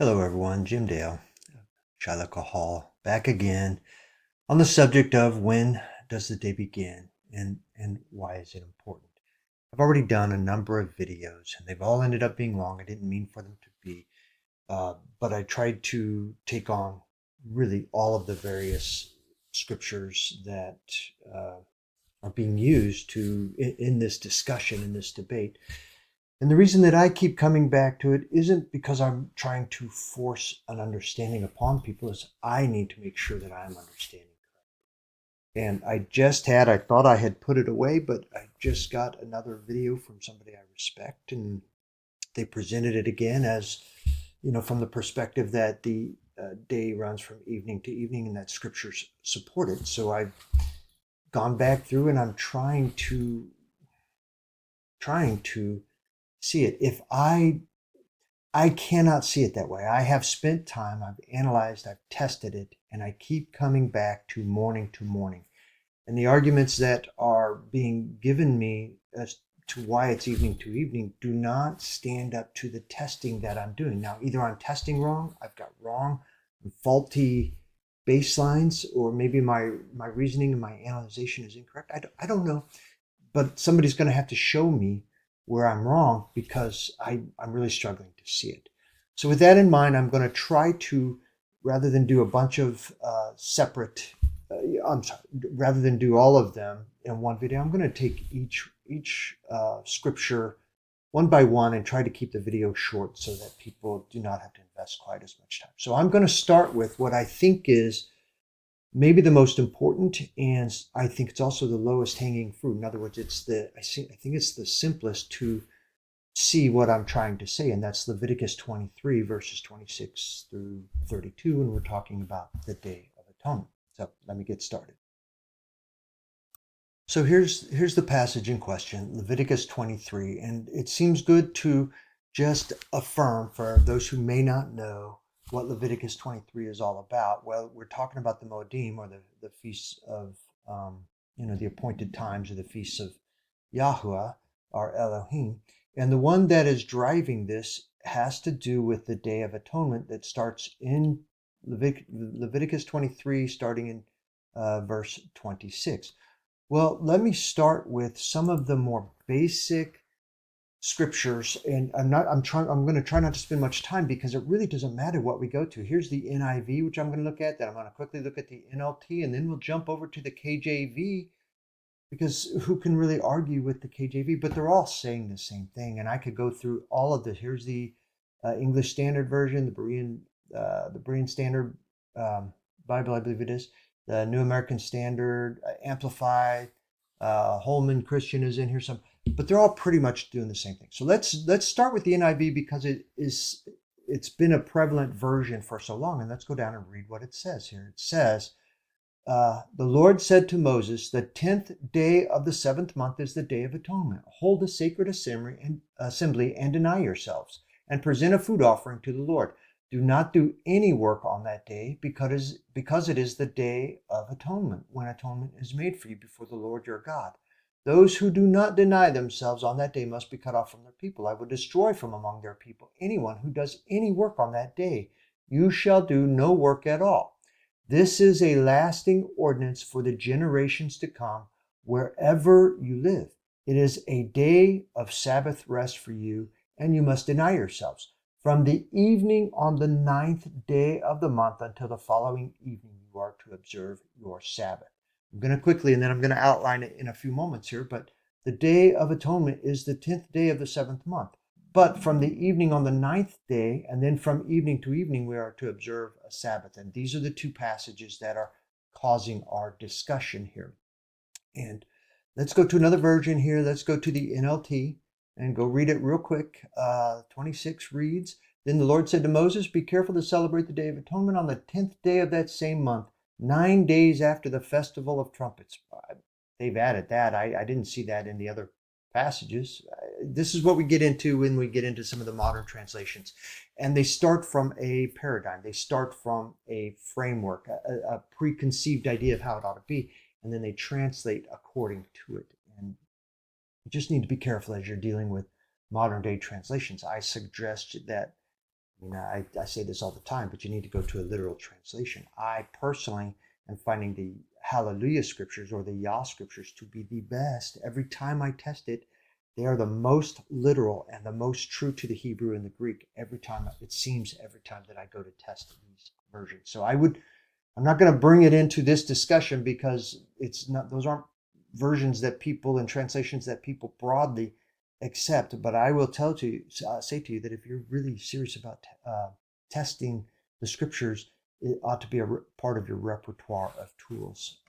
Hello, everyone. Jim Dale, Shiloh Hall, back again on the subject of when does the day begin and why is it important. I've already done a number of videos and they've all ended up being long. I didn't mean for them to be, but I tried to take on really all of the various scriptures that uh, are being used in this discussion, in this debate. And the reason that I keep coming back to it isn't because I'm trying to force an understanding upon people, is I need to make sure that I'm understanding. And I thought I had put it away, but I just got another video from somebody I respect, and they presented it again as, from the perspective that the day runs from evening to evening and that scriptures support it. So I've gone back through and I'm trying to see it. If I cannot see it that way. I have spent time, I've analyzed, I've tested it, and I keep coming back to morning. And the arguments that are being given me as to why it's evening to evening do not stand up to the testing that I'm doing. Now, either I'm testing wrong, I've got wrong, faulty baselines, or maybe my reasoning and my analyzation is incorrect. I don't know, but somebody's going to have to show me where I'm wrong because I'm really struggling to see it. So with that in mind, I'm going to try to, rather than do a bunch of I'm sorry, rather than do all of them in one video, I'm going to take each scripture one by one and try to keep the video short so that people do not have to invest quite as much time. So I'm going to start with what I think is maybe the most important, and I think it's also the lowest hanging fruit. In other words, I think it's the simplest to see what I'm trying to say, and that's Leviticus 23 verses 26 through 32, and we're talking about the Day of Atonement. So let me get started. So here's the passage in question, Leviticus 23, and it seems good to just affirm for those who may not know what Leviticus 23 is all about. Well, we're talking about the Moedim, or the feasts of, the appointed times, or the feasts of Yahuwah, our Elohim. And the one that is driving this has to do with the Day of Atonement that starts in Leviticus 23, starting in verse 26. Well, let me start with some of the more basic scriptures, and I'm going to try not to spend much time because it really doesn't matter what we go to. Here's the NIV, which I'm going to look at, then I'm going to quickly look at the NLT, and then we'll jump over to the KJV, because who can really argue with the KJV? But they're all saying the same thing, and I could go through all of this. Here's the English Standard Version, the Berean Standard Bible, I believe it is, the New American Standard, Amplified, Holman Christian is in here some, but they're all pretty much doing the same thing. So let's start with the NIV because it's been a prevalent version for so long, and let's go down and read what it says here. It says, the Lord said to Moses, the 10th day of the 7th month is the Day of Atonement. Hold a sacred assembly and deny yourselves, and present a food offering to the Lord. Do not do any work on that day, because it is the Day of Atonement, when atonement is made for you before the Lord your God. Those who do not deny themselves on that day must be cut off from their people. I will destroy from among their people anyone who does any work on that day. You shall do no work at all. This is a lasting ordinance for the generations to come, wherever you live. It is a day of Sabbath rest for you, and you must deny yourselves. From the evening on the 9th day of the month until the following evening, you are to observe your Sabbath. I'm going to quickly, and then I'm going to outline it in a few moments here, but the Day of Atonement is the 10th day of the 7th month. But from the evening on the 9th day, and then from evening to evening, we are to observe a Sabbath. And these are the two passages that are causing our discussion here. And let's go to another version here. Let's go to the NLT and go read it real quick. 26 reads, Then the Lord said to Moses, Be careful to celebrate the Day of Atonement on the 10th day of that same month, 9 days after the Festival of Trumpets. They've added that. I didn't see that in the other passages. This is what we get into when we get into some of the modern translations. And they start from a paradigm. They start from a framework, a preconceived idea of how it ought to be, and then they translate according to it. And you just need to be careful as you're dealing with modern day translations. I suggest that I say this all the time, but you need to go to a literal translation. I personally am finding the Hallelujah scriptures or the Yah scriptures to be the best. Every time I test it, they are the most literal and the most true to the Hebrew and the Greek every time, it seems, every time that I go to test these versions. So I'm not going to bring it into this discussion because it's not, those aren't versions that people and translations that people broadly accept. But I will say to you that if you're really serious about testing the scriptures, it ought to be a part of your repertoire of tools.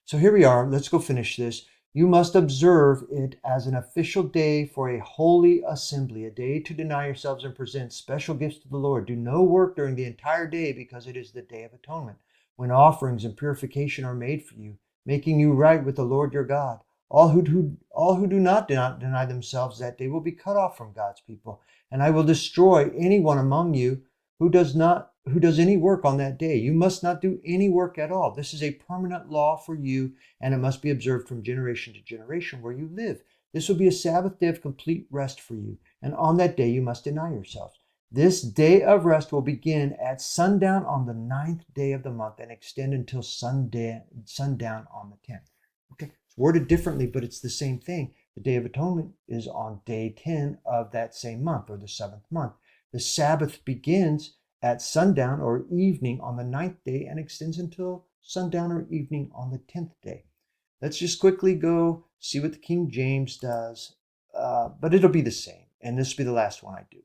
So here we are. Let's go finish this. You must observe it as an official day for a holy assembly, a day to deny yourselves and present special gifts to the Lord. Do no work during the entire day because it is the Day of Atonement, when offerings and purification are made for you, making you right with the Lord your God. All who do not deny themselves that day will be cut off from God's people, and I will destroy anyone among you who does any work on that day. You must not do any work at all. This is a permanent law for you, and it must be observed from generation to generation where you live. This will be a Sabbath day of complete rest for you, and on that day you must deny yourselves. This day of rest will begin at sundown on the 9th day of the month and extend until sundown on the 10th. Okay, it's worded differently, but it's the same thing. The Day of Atonement is on day 10 of that same month, or the 7th month. The Sabbath begins at sundown or evening on the 9th day and extends until sundown or evening on the 10th day. Let's just quickly go see what the King James does, but it'll be the same. And this will be the last one I do.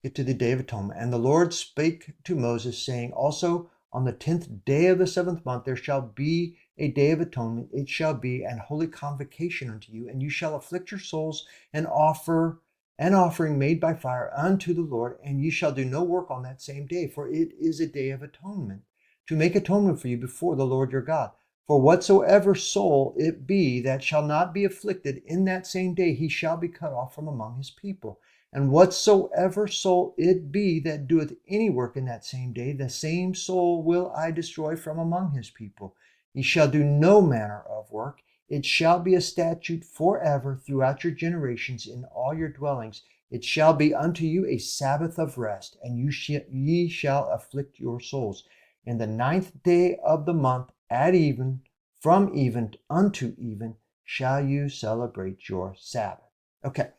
Get to the Day of Atonement. And the Lord spake to Moses, saying, also on the 10th day of the 7th month there shall be a day of atonement. It shall be an holy convocation unto you, and you shall afflict your souls and offer an offering made by fire unto the Lord, and ye shall do no work on that same day, for it is a day of atonement, to make atonement for you before the Lord your God. For whatsoever soul it be that shall not be afflicted in that same day, he shall be cut off from among his people. And whatsoever soul it be that doeth any work in that same day, the same soul will I destroy from among his people. Ye shall do no manner of work. It shall be a statute forever throughout your generations in all your dwellings. It shall be unto you a Sabbath of rest, and ye shall afflict your souls. In the 9th day of the month at even, from even unto even, shall you celebrate your Sabbath. Okay.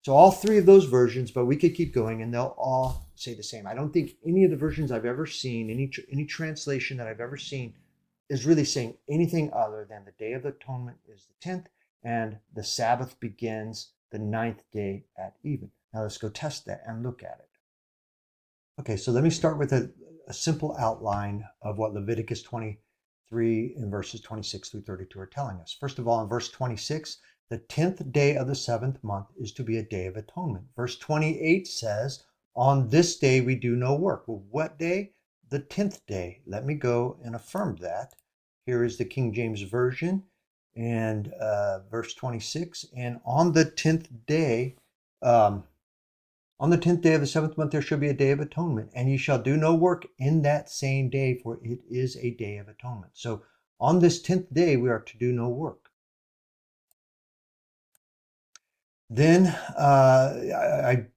So all three of those versions, but we could keep going and they'll all say the same. I don't think any of the versions I've ever seen, any translation that I've ever seen is really saying anything other than the Day of Atonement is the 10th and the Sabbath begins the 9th day at even. Now let's go test that and look at it. Okay, so let me start with a simple outline of what Leviticus 23 in verses 26 through 32 are telling us. First of all, in verse 26, the 10th day of the 7th month is to be a day of atonement. Verse 28 says, on this day we do no work. Well, what day? The 10th day. Let me go and affirm that. Here is the King James Version and verse 26. And on the 10th day, of the 7th month, there shall be a day of atonement, and ye shall do no work in that same day, for it is a day of atonement. So on this 10th day, we are to do no work. Then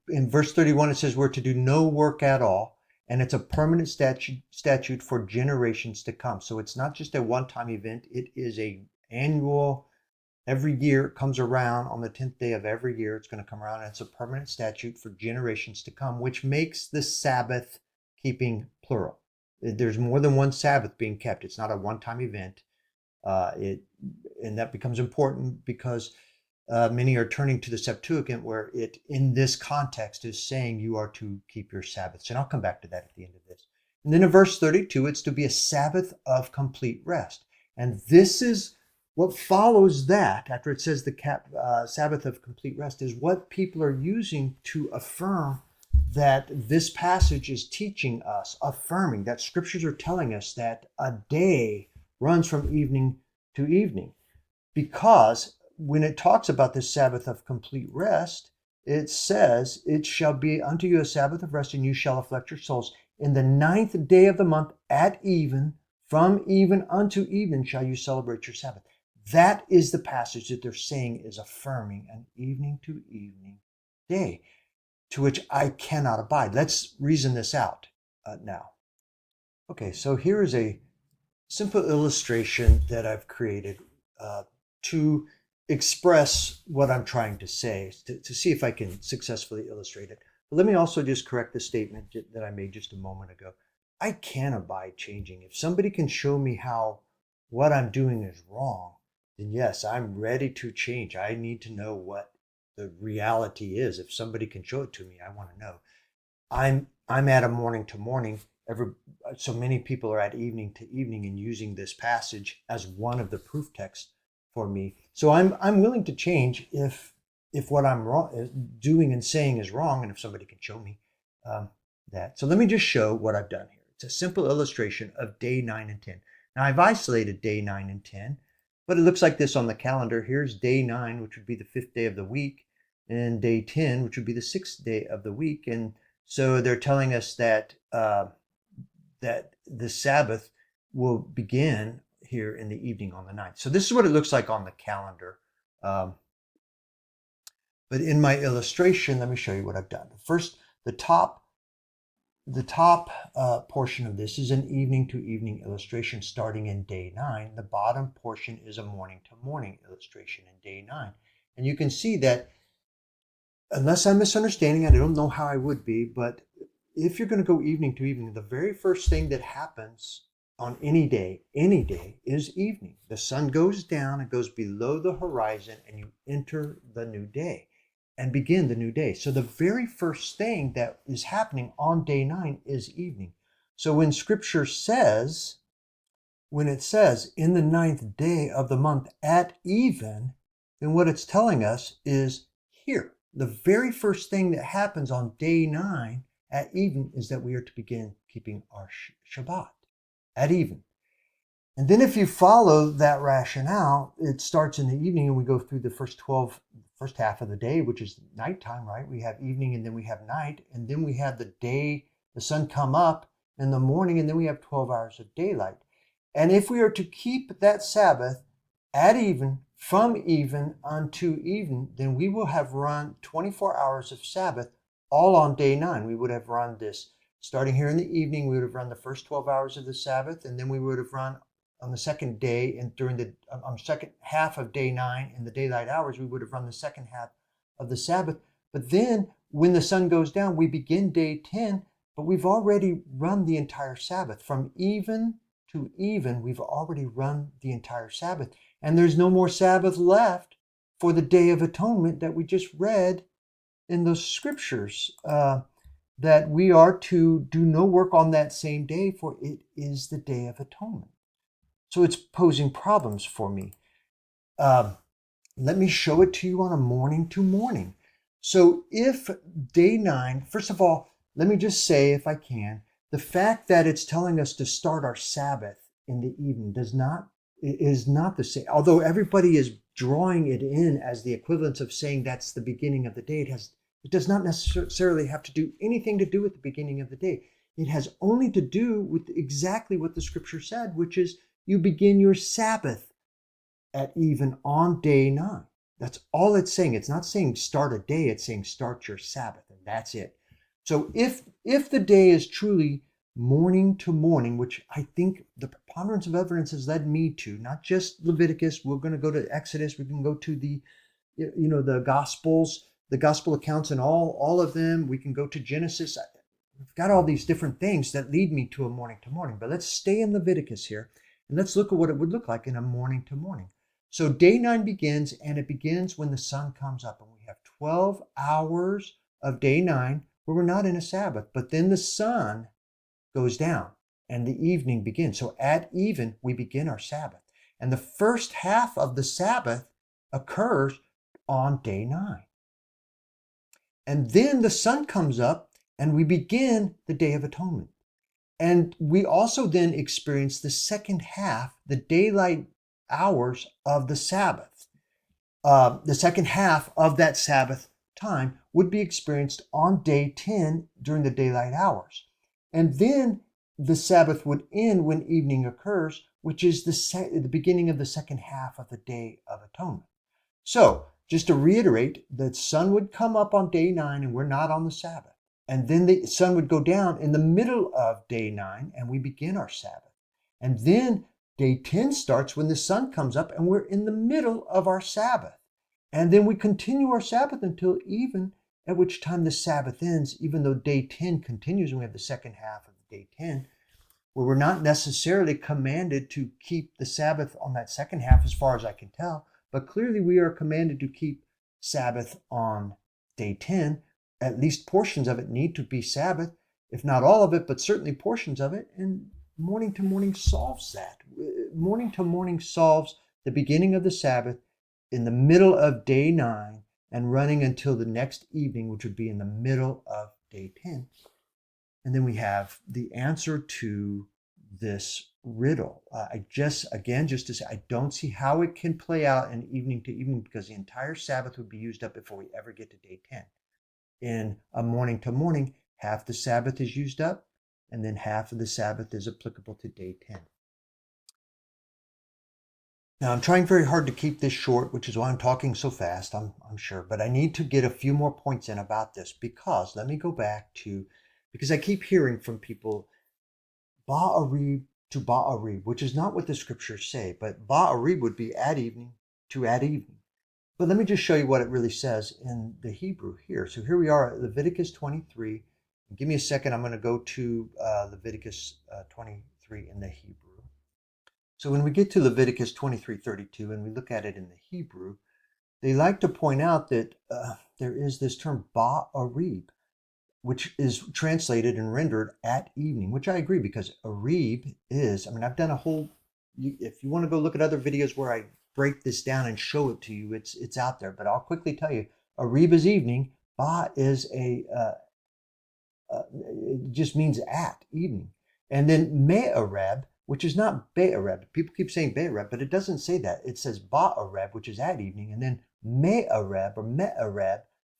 in verse 31, it says we're to do no work at all, and it's a permanent statute for generations to come. So it's not just a one-time event. It is a annual, every year it comes around on the 10th day of every year. It's going to come around, and it's a permanent statute for generations to come, which makes the Sabbath keeping plural. There's more than one Sabbath being kept. It's not a one-time event. And that becomes important because many are turning to the Septuagint, where it, in this context, is saying you are to keep your Sabbaths. And I'll come back to that at the end of this. And then in verse 32, it's to be a Sabbath of complete rest. And this is what follows that, after it says the Sabbath of complete rest, is what people are using to affirm that this passage is teaching us, affirming that scriptures are telling us that a day runs from evening to evening. Because when it talks about this Sabbath of complete rest, it says, it shall be unto you a Sabbath of rest, and you shall afflict your souls. In the 9th day of the month at even, from even unto even shall you celebrate your Sabbath. That is the passage that they're saying is affirming an evening to evening day. to which I cannot abide. Let's reason this out now. Okay, so here is a simple illustration that I've created to express what I'm trying to say, to see if I can successfully illustrate it. But let me also just correct the statement that I made just a moment ago. I can abide changing. If somebody can show me how what I'm doing is wrong, then yes, I'm ready to change. I need to know what the reality is. If somebody can show it to me, I want to know. I'm at a morning to morning. So many people are at evening to evening and using this passage as one of the proof texts for me. So I'm willing to change if what I'm doing and saying is wrong, and if somebody can show me that. So let me just show what I've done here. It's a simple illustration of day 9 and 10. Now I've isolated day 9 and 10, but it looks like this on the calendar. Here's day 9, which would be the 5th day of the week, and day 10, which would be the 6th day of the week. And so they're telling us that that the Sabbath will begin here in the evening on the 9th. So this is what it looks like on the calendar. But in my illustration, let me show you what I've done. First, the top portion of this is an evening to evening illustration starting in day 9. The bottom portion is a morning to morning illustration in day 9. And you can see that, unless I'm misunderstanding, I don't know how I would be, but if you're going to go evening to evening, the very first thing that happens on any day is evening. The sun goes down, it goes below the horizon, and you enter the new day and begin the new day. So the very first thing that is happening on day 9 is evening. So when scripture says, when it says in the 9th day of the month at even, then what it's telling us is here. The very first thing that happens on day 9 at even is that we are to begin keeping our Shabbat at even. And then if you follow that rationale, it starts in the evening and we go through the first half of the day, which is nighttime, right? We have evening and then we have night, and then we have the day, the sun come up in the morning, and then we have 12 hours of daylight. And if we are to keep that Sabbath at even, from even unto even, then we will have run 24 hours of Sabbath all on day 9. We would have run this starting here in the evening. We would have run the first 12 hours of the Sabbath, and then we would have run on the second day and during the second half of day 9 in the daylight hours, we would have run the second half of the Sabbath. But then when the sun goes down, we begin day 10, but we've already run the entire Sabbath. From even to even, we've already run the entire Sabbath. And there's no more Sabbath left for the Day of Atonement that we just read in those scriptures, that we are to do no work on that same day, for it is the Day of Atonement. So it's posing problems for me. Let me show it to you on a morning to morning. So if day 9, first of all, let me just say, if I can, the fact that it's telling us to start our Sabbath in the evening is not the same. Although everybody is drawing it in as the equivalence of saying that's the beginning of the day, it does not necessarily have to do anything to do with the beginning of the day. It has only to do with exactly what the scripture said, which is you begin your Sabbath at even on day 9. That's all it's saying. It's not saying start a day, it's saying start your Sabbath, and that's it. So if the day is truly morning to morning, which I think the preponderance of evidence has led me to, not just Leviticus, we're going to go to Exodus, we can go to the Gospels, the Gospel accounts and all of them, we can go to Genesis. We've got all these different things that lead me to a morning to morning, but let's stay in Leviticus here and let's look at what it would look like in a morning to morning. So day 9 begins, and it begins when the sun comes up, and we have 12 hours of day 9 where we're not in a Sabbath, but then the sun goes down and the evening begins. So at even, we begin our Sabbath. And the first half of the Sabbath occurs on day 9. And then the sun comes up and we begin the Day of Atonement. And we also then experience the second half, the daylight hours of the Sabbath. The second half of that Sabbath time would be experienced on day 10 during the daylight hours. And then the Sabbath would end when evening occurs, which is the beginning of the second half of the Day of Atonement. So just to reiterate, the sun would come up on day 9 and we're not on the Sabbath. And then the sun would go down in the middle of day 9 and we begin our Sabbath. And then day 10 starts when the sun comes up and we're in the middle of our Sabbath. And then we continue our Sabbath until even, at which time the Sabbath ends, even though day 10 continues and we have the second half of day 10, where we're not necessarily commanded to keep the Sabbath on that second half as far as I can tell, but clearly we are commanded to keep Sabbath on day 10. At least portions of it need to be Sabbath, if not all of it, but certainly portions of it. And morning to morning solves that. Morning to morning solves the beginning of the Sabbath in the middle of day 9 and running until the next evening, which would be in the middle of day 10. And then we have the answer to this riddle. Just to say, I don't see how it can play out in evening to evening, because the entire Sabbath would be used up before we ever get to day 10. In a morning to morning, half the Sabbath is used up, and then half of the Sabbath is applicable to day 10. Now, I'm trying very hard to keep this short, which is why I'm talking so fast, I'm sure. But I need to get a few more points in about this, because let me go back to, because I keep hearing from people, Ba'arib to Ba'arib, which is not what the scriptures say, but Ba'arib would be at evening to at evening. But let me just show you what it really says in the Hebrew here. So here we are at Leviticus 23. Give me a second. I'm going to go to Leviticus 23 in the Hebrew. So when we get to Leviticus 23:32 and we look at it in the Hebrew, they like to point out that there is this term Ba'arib, which is translated and rendered at evening, which I agree, because Arib is, I've done a whole, if you want to go look at other videos where I break this down and show it to you, it's out there. But I'll quickly tell you, Arib is evening, Ba is it just means at evening. And then Me'arab, which is not Be'arab. People keep saying Be'arab, but it doesn't say that. It says Ba'arab, which is at evening, and then Me'arab,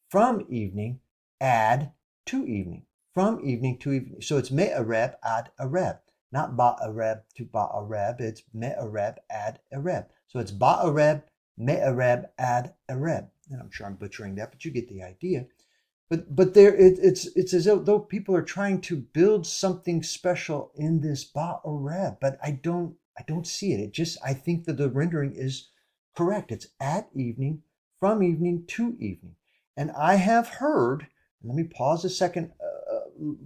from evening, ad to evening. From evening to evening. So it's Me'arab ad Arab. Not Ba'arab to Ba'arab, it's Me'arab ad Arab. So it's Ba'arab, Me'arab ad Arab. And I'm sure I'm butchering that, but you get the idea. But there it's as though people are trying to build something special in this Ba'arab, but I don't see it. I think that the rendering is correct. It's at evening, from evening to evening. And I have heard, let me pause a second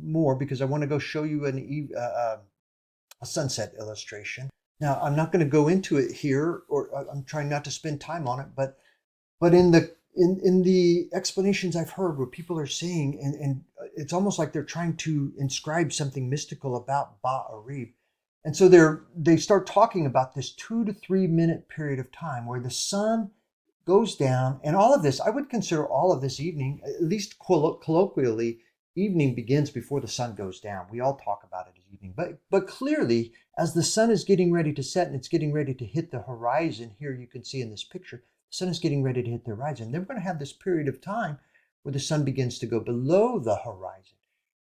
more, because I want to go show you a sunset illustration. Now, I'm not going to go into it here, or I'm trying not to spend time on it, but in the explanations I've heard, where people are saying, and it's almost like they're trying to inscribe something mystical about Ba'arib. And so they start talking about this 2 to 3 minute period of time where the sun goes down, and all of this, I would consider all of this evening, at least colloquially, evening begins before the sun goes down. We all talk about it as evening, but clearly, as the sun is getting ready to set and it's getting ready to hit the horizon, here you can see in this picture, the sun is getting ready to hit the horizon. Then we're going to have this period of time where the sun begins to go below the horizon.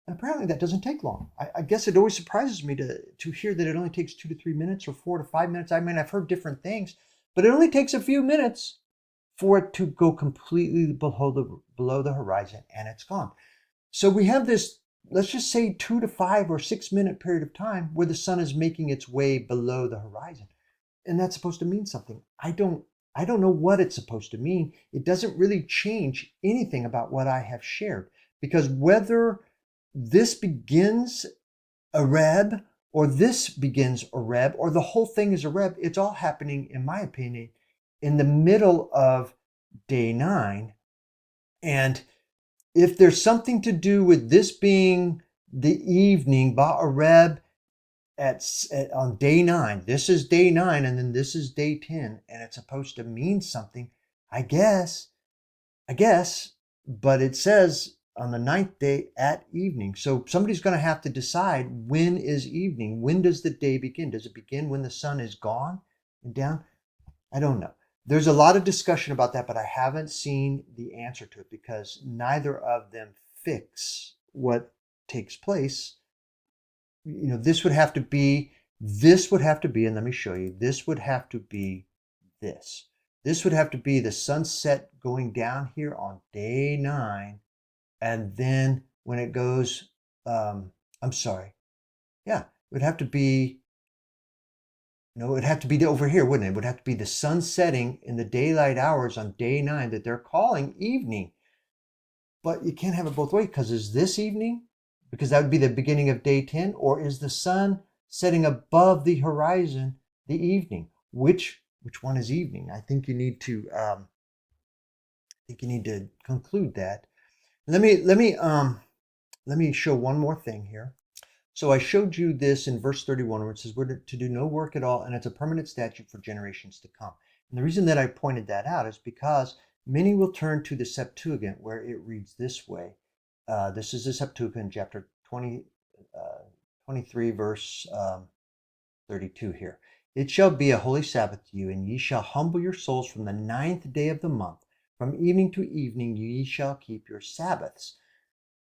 And apparently that doesn't take long. I guess it always surprises me to hear that it only takes 2 to 3 minutes or 4 to 5 minutes. I've heard different things, but it only takes a few minutes for it to go completely below the horizon, and it's gone. So we have this, let's just say 2 to 5 or 6 minute period of time where the sun is making its way below the horizon. And that's supposed to mean something. I don't know what it's supposed to mean. It doesn't really change anything about what I have shared, because whether this begins Arab or this begins Arab or the whole thing is Arab, it's all happening, in my opinion, in the middle of day 9. And if there's something to do with this being the evening, Ba'arab, on day 9, this is day 9, and then this is day 10, and it's supposed to mean something, I guess, but it says on the 9th day at evening. So somebody's going to have to decide, when is evening? When does the day begin? Does it begin when the sun is gone and down? I don't know. There's a lot of discussion about that, but I haven't seen the answer to it, because neither of them fix what takes place. This would have to be, and let me show you, this would have to be this. This would have to be the sunset going down here on day 9. And then when it goes, I'm sorry. Yeah, it would have to be, no, it would have to be over here, wouldn't it? It would have to be the sun setting in the daylight hours on day 9 that they're calling evening. But you can't have it both ways, because is this evening? Because that would be the beginning of day 10, or is the sun setting above the horizon the evening? Which one is evening? I think you need to conclude that. Let me show one more thing here. So I showed you this in verse 31, where it says we're to do no work at all, and it's a permanent statute for generations to come. And the reason that I pointed that out is because many will turn to the Septuagint, where it reads this way. This is the Septuagint, chapter 23, verse 32 here. It shall be a holy Sabbath to you, and ye shall humble your souls from the 9th day of the month. From evening to evening ye shall keep your Sabbaths.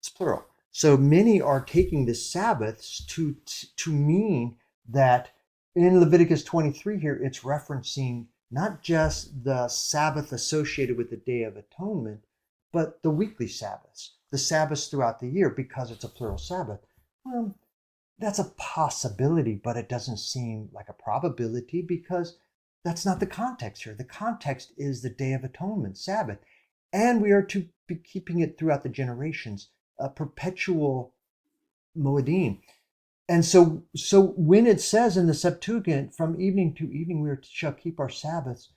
It's plural. So many are taking the Sabbaths to mean that in Leviticus 23 here, it's referencing not just the Sabbath associated with the Day of Atonement, but the weekly Sabbaths, the Sabbaths throughout the year, because it's a plural Sabbath. Well, that's a possibility, but it doesn't seem like a probability, because that's not the context here. The context is the Day of Atonement, Sabbath, and we are to be keeping it throughout the generations, a perpetual moedim. And so when it says in the Septuagint, from evening to evening we shall keep our Sabbaths,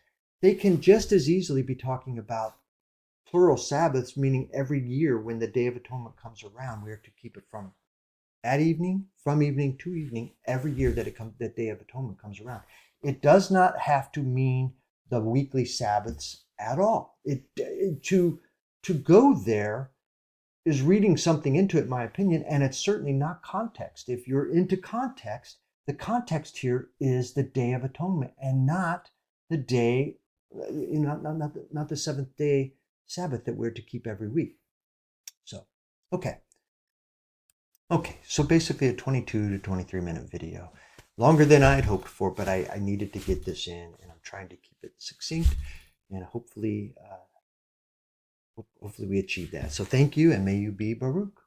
they can just as easily be talking about plural Sabbaths, meaning every year when the Day of Atonement comes around, we are to keep it from evening to evening, every year that that Day of Atonement comes around. It does not have to mean the weekly Sabbaths at all. To go there is reading something into it, in my opinion, and it's certainly not context. If you're into context, the context here is the Day of Atonement, and not the day, not the 7th day Sabbath that we're to keep every week. So, okay, so basically a 22 to 23 minute video, longer than I had hoped for, but I needed to get this in, and I'm trying to keep it succinct, and hopefully we achieve that. So thank you, and may you be Baruch.